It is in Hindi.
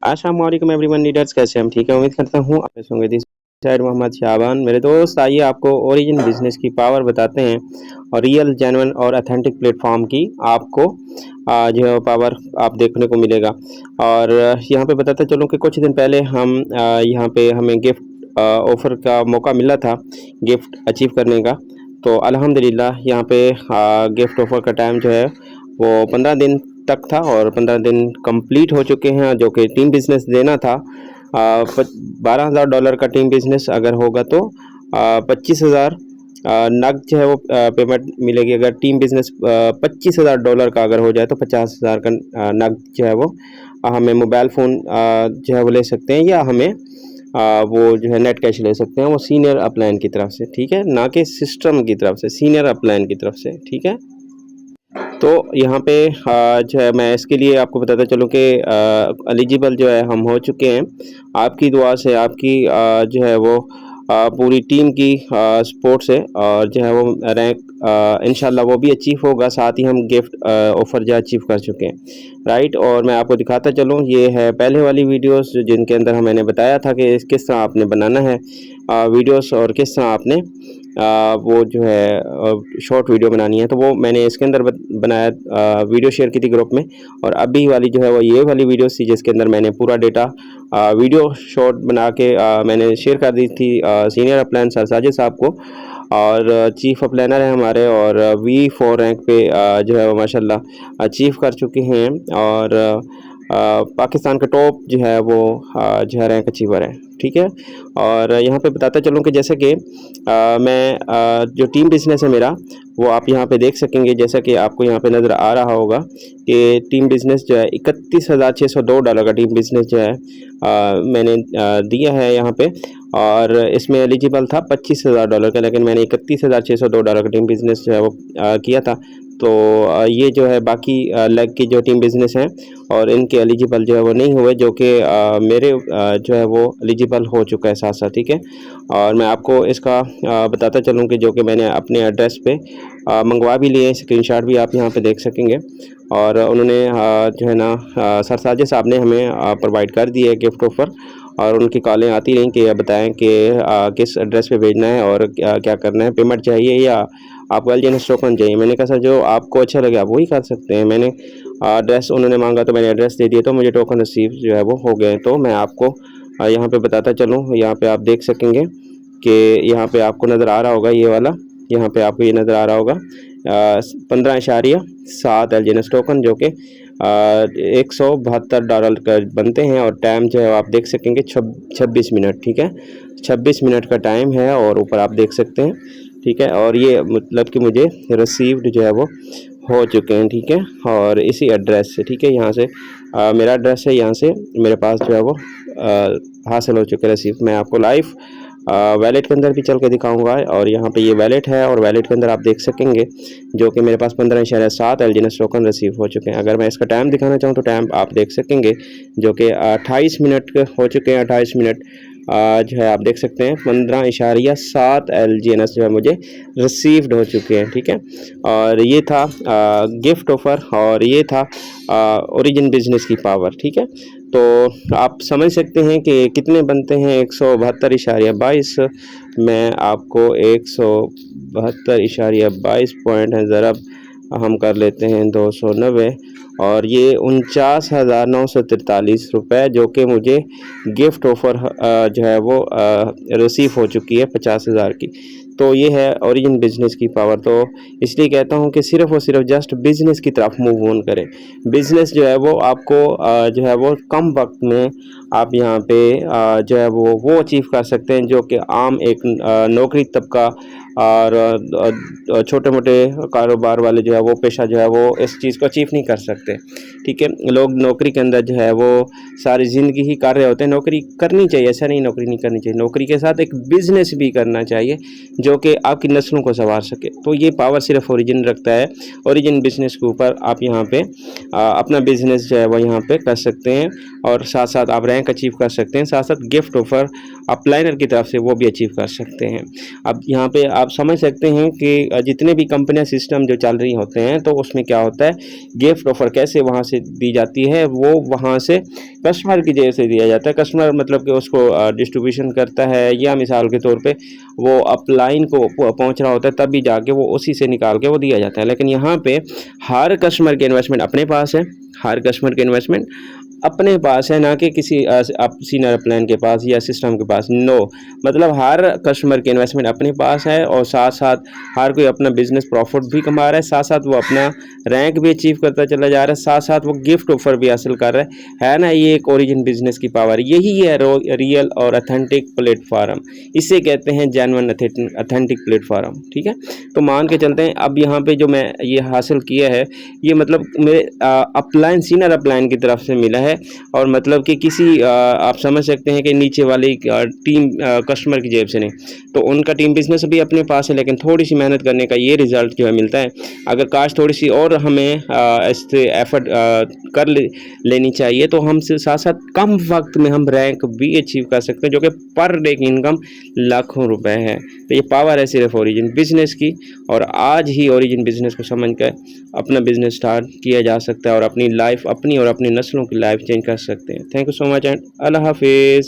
अस्सलाम वालेकुम एवरीवन लीडर्स, कैसे हम ठीक है। उम्मीद करता हूँ आप होंगे। दिस साइड मोहम्मद शाबान। मेरे दोस्त, आइए आपको ओरिजिन बिजनेस की पावर बताते हैं और रियल जेन्युइन और अथेंटिक प्लेटफॉर्म की आपको जो है पावर आप देखने को मिलेगा। और यहाँ पे बताते चलूँ कि कुछ दिन पहले हम यहाँ पे हमें गिफ्ट ऑफ़र का मौका मिला था गिफ्ट अचीव करने का। तो अल्हम्दुलिल्लाह यहाँ पे गिफ्ट ऑफ़र का टाइम जो है वो 15 दिन तक था और 15 दिन कंप्लीट हो चुके हैं। जो कि टीम बिजनेस देना था $12,000 का टीम बिजनेस अगर होगा तो 25,000 नग जो है वो पेमेंट मिलेगी। अगर टीम बिजनेस $25,000 का अगर हो जाए तो 50,000 का नग जो है वो हमें मोबाइल फ़ोन जो है वो ले सकते हैं, या हमें वो जो है नेट कैश ले सकते हैं, वो सीनियर अपलाइन की तरफ से, ठीक है, ना कि सिस्टम की तरफ से, सीनियर अपलाइन की तरफ से, ठीक है। तो यहाँ पे जो है मैं इसके लिए आपको बताता चलूँ कि एलिजिबल जो है हम हो चुके हैं आपकी दुआ से, आपकी जो है वो पूरी टीम की सपोर्ट से, और जो है वो रैंक इंशाल्लाह वो भी अचीव होगा। साथ ही हम गिफ्ट ऑफ़र जो अचीव कर चुके हैं, राइट। और मैं आपको दिखाता चलूँ, ये है पहले वाली वीडियोस जिनके अंदर मैंने बताया था कि किस तरह आपने बनाना है वीडियोस और किस तरह आपने वो जो है शॉर्ट वीडियो बनानी है। तो वो मैंने इसके अंदर बनाया, वीडियो शेयर की थी ग्रुप में। और अभी वाली जो है वो ये वाली वीडियो थी जिसके अंदर मैंने पूरा डेटा वीडियो शॉर्ट बना के मैंने शेयर कर दी थी सीनियर अपलाइन सर साजिद साहब को। और चीफ अपलाइनर है हमारे, और V4 रैंक पे जो है वो माशाल्लाह अचीव कर चुके हैं। और पाकिस्तान का टॉप जो है वो जो है रैंक अचीवर है, ठीक है। और यहाँ पे बताता चलूँ कि जैसे कि मैं जो टीम बिजनेस है मेरा, वो आप यहाँ पे देख सकेंगे। जैसा कि आपको यहाँ पे नज़र आ रहा होगा कि टीम बिजनेस जो है $31,602 का टीम बिजनेस जो है मैंने दिया है यहाँ पे। और इसमें एलिजिबल था $25,000 का, लेकिन मैंने $31,602 का टीम बिजनेस जो है वो किया था। तो ये जो है बाकी लेग की जो टीम बिजनेस हैं और इनके एलिजिबल जो है वो नहीं हुए, जो कि मेरे जो है वो एलिजिबल हो चुका है साथ साथ, ठीक है। और मैं आपको इसका बताता चलूँ कि जो कि मैंने अपने एड्रेस पे मंगवा भी लिए, स्क्रीनशॉट भी आप यहाँ पे देख सकेंगे। और उन्होंने जो है ना सर साजिद साहब ने हमें प्रोवाइड कर दिए गिफ्ट ऑफ़र। और उनकी कॉलें आती रहीं कि बताएं कि किस एड्रेस पे भेजना है और क्या करना है, पेमेंट चाहिए या आपको एलजीएनएस टोकन चाहिए। मैंने कहा सर जो आपको अच्छा लगे आप वही कर सकते हैं। मैंने एड्रेस उन्होंने मांगा तो मैंने एड्रेस दे दिया, तो मुझे टोकन रिसीव जो है वो हो गए। तो मैं आपको यहाँ पे बताता चलूँ, यहाँ पे आप देख सकेंगे कि यहाँ पे आपको नज़र आ रहा होगा ये वाला, यहाँ पे आपको ये नज़र आ रहा होगा 15.7 एलजीएनएस टोकन, जो कि $172 का बनते हैं। और टाइम जो है आप देख सकेंगे 26 मिनट, ठीक है, 26 मिनट का टाइम है और ऊपर आप देख सकते हैं, ठीक है। और ये मतलब कि मुझे रिसीव्ड जो है वो हो चुके हैं, ठीक है। और इसी एड्रेस से, ठीक है, यहाँ से मेरा एड्रेस है, यहाँ से मेरे पास जो है वो हासिल हो चुके रिसीव। मैं आपको लाइव वैलेट के अंदर भी चल के दिखाऊंगा। और यहाँ पे ये वैलेट है और वैलेट के अंदर आप देख सकेंगे जो कि मेरे पास 15.7 एलजीएनएस टोकन रिसीव हो चुके हैं। अगर मैं इसका टाइम दिखाना चाहूँ तो टाइम आप देख सकेंगे जो कि 28 मिनट हो चुके हैं। 28 मिनट जो है आप देख सकते हैं 15.7 एलजीएनएस जो है मुझे रिसीव्ड हो चुके हैं, ठीक है। और ये था गिफ्ट ऑफ़र और ये था ओरिजिन बिजनेस की पावर, ठीक है। तो आप समझ सकते हैं कि कितने बनते हैं 172.22। मैं आपको 172.22 पॉइंट है, ज़रा हम कर लेते हैं 290, और ये 49,943 रुपये जो कि मुझे गिफ्ट ऑफ़र जो है वो रिसीव हो चुकी है 50,000 की। तो ये है ओरिजिन बिजनेस की पावर। तो इसलिए कहता हूँ कि सिर्फ़ और सिर्फ जस्ट बिज़नेस की तरफ मूव ऑन करें। बिज़नेस जो है वो आपको जो है वो कम वक्त में आप यहाँ पे जो है वो अचीव कर सकते हैं, जो कि आम एक नौकरी तबका और छोटे मोटे कारोबार वाले जो है वो पेशा जो है वो इस चीज़ को अचीव नहीं कर सकते, ठीक है। लोग नौकरी के अंदर जो है वो सारी ज़िंदगी ही कर रहे होते हैं। नौकरी करनी चाहिए, ऐसा नहीं नौकरी नहीं करनी चाहिए, नौकरी के साथ एक बिज़नेस भी करना चाहिए जो कि आपकी नस्लों को संवार सके। तो ये पावर सिर्फ ओरिजिन रखता है। ओरिजिन बिजनेस के ऊपर आप यहाँ पे अपना बिजनेस जो है वो यहाँ पे कर सकते हैं, और साथ साथ आप रैंक अचीव कर सकते हैं, साथ साथ गिफ्ट ऑफ़र अपलाइनर की तरफ से वो भी अचीव कर सकते हैं। अब यहाँ पे आप समझ सकते हैं कि जितने भी कंपनियां सिस्टम जो चल रही होते हैं तो उसमें क्या होता है, गिफ्ट ऑफ़र कैसे वहाँ से दी जाती है, वो वहाँ से कस्टमर की जेब से दिया जाता है। कस्टमर मतलब कि उसको डिस्ट्रीब्यूशन करता है, या मिसाल के तौर पे वो अपलाइन को पहुंच रहा होता है तभी जाके वो उसी से निकाल के वो दिया जाता है। लेकिन यहाँ पे हर कस्टमर की इन्वेस्टमेंट अपने पास है, हर कस्टमर की इन्वेस्टमेंट अपने पास है, ना कि किसी सीनियर प्लान के पास या सिस्टम के पास। नो, मतलब हर कस्टमर की इन्वेस्टमेंट अपने पास है, और साथ साथ हर कोई अपना बिजनेस प्रॉफिट भी कमा रहा है, साथ साथ वो अपना रैंक भी अचीव करता चला जा रहा है, साथ साथ वो गिफ्ट ऑफर भी हासिल कर रहा है ना। ये एक ओरिजिन बिजनेस की पावर, यही है रियल और अथेंटिक प्लेटफॉर्म। इसे कहते हैं जेन्युइन अथेंटिक प्लेटफॉर्म। ठीक है, तो मान के चलते हैं अब यहाँ पे जो मैं ये हासिल किया है, ये मतलब मेरे अपलाइन सीनियर अपलाइन की तरफ से मिला है। और मतलब कि किसी आप समझ सकते हैं कि नीचे वाली टीम कस्टमर की जेब से नहीं, तो उनका टीम बिजनेस भी अपने पास है, लेकिन थोड़ी सी मेहनत करने का ये रिजल्ट जो है मिलता है। अगर काश थोड़ी सी और हमें इससे एफर्ट कर लेनी चाहिए, तो हम साथ साथ कम वक्त में हम रैंक भी अचीव कर सकते हैं, जो कि पर डे की इनकम लाखों रुपए है। तो ये पावर है सिर्फ ओरिजिन बिजनेस की, और आज ही ओरिजिन बिजनेस को समझ कर अपना बिजनेस स्टार्ट किया जा सकता है, और अपनी लाइफ, अपनी और अपनी नस्लों की लाइफ चेंज कर सकते हैं। Thank you so much and अल्लाह हाफिज़।